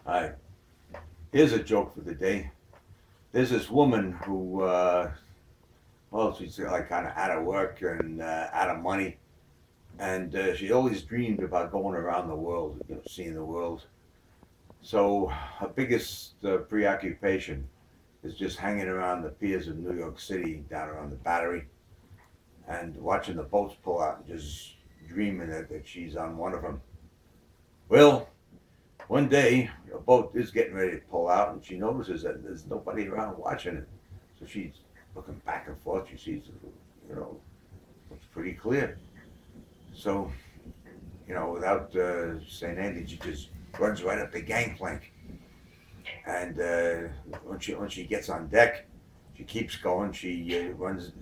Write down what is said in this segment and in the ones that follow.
Hi. Here's a joke for the day. There's this woman who, well, she's like kind of out of work and out of money, and she always dreamed about going around the world, seeing the world. So her biggest preoccupation is just hanging around the piers of New York City, down around the Battery, and watching the boats pull out and just dreaming that she's on one of them. Well, one day a boat is getting ready to pull out, and she notices that there's nobody around watching it. So she's looking back and forth. She sees, you know, looks pretty clear. So, without saying anything, she just runs right up the gangplank. And when she gets on deck, she keeps going. She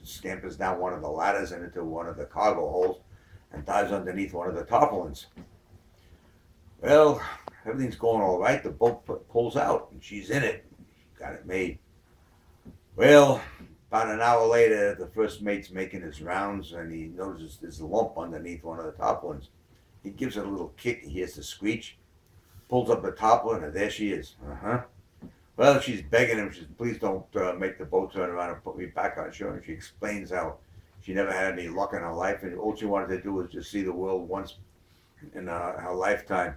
scampers down one of the ladders and into one of the cargo holes, and dives underneath one of the tarpaulins. Well, everything's going all right. The boat pulls out, and she's in it. Got it made. Well, about an hour later, the first mate's making his rounds, and he notices there's a lump underneath one of the tarpaulins. He gives it a little kick. He hears the screech, pulls up the tarpaulin, and there she is. Well, she's begging him. She says, "Please don't make the boat turn around and put me back on shore." And she explains how she never had any luck in her life, and all she wanted to do was just see the world once in her lifetime.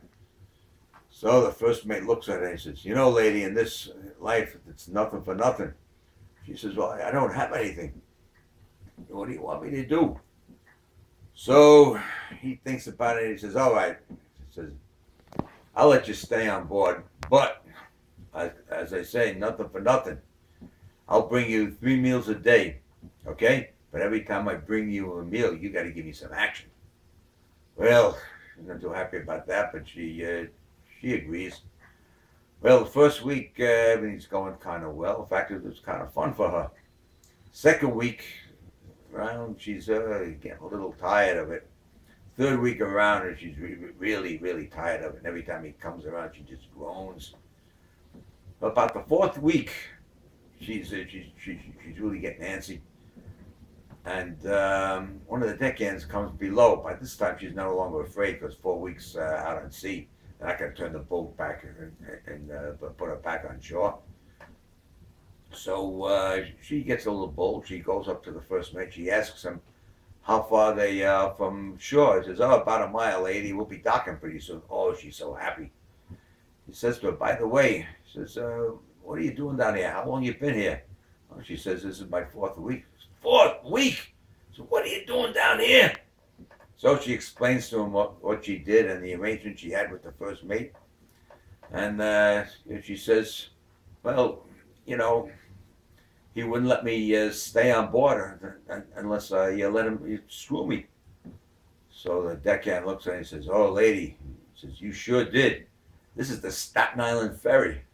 So the first mate looks at her and says, "Lady, in this life, it's nothing for nothing." She says, "Well, I don't have anything. What do you want me to do?" So he thinks about it and he says, "All right." He says, "I'll let you stay on board, but as I say, nothing for nothing. I'll bring you 3 meals a day, okay? But every time I bring you a meal, you got to give me some action." Well, I'm not too happy about that, but she agrees. Well, the first week, everything's going kind of well. In fact, it was kind of fun for her. Second week around, she's getting a little tired of it. Third week around, and she's really, really tired of it. And every time he comes around, she just groans. About the fourth week, she's really getting antsy. And one of the deckhands comes below. By this time, she's no longer afraid because 4 weeks out at sea, they're not going to turn the boat back and put her back on shore. So she gets a little bold. She goes up to the first mate. She asks him how far they are from shore. He says, "Oh, about a mile, lady. We'll be docking pretty soon." Oh, she's so happy. He says to her, "By the way," he says, "what are you doing down here? How long you been here?" Oh, she says, "This is my fourth week." "Fourth week? So what are you doing down here?" So she explains to him what she did and the arrangement she had with the first mate. And she says, "Well, you know, he wouldn't let me stay on board unless I let him screw me." So the deckhand looks at her and says, "Oh, lady," he says, "you sure did. This is the Staten Island Ferry.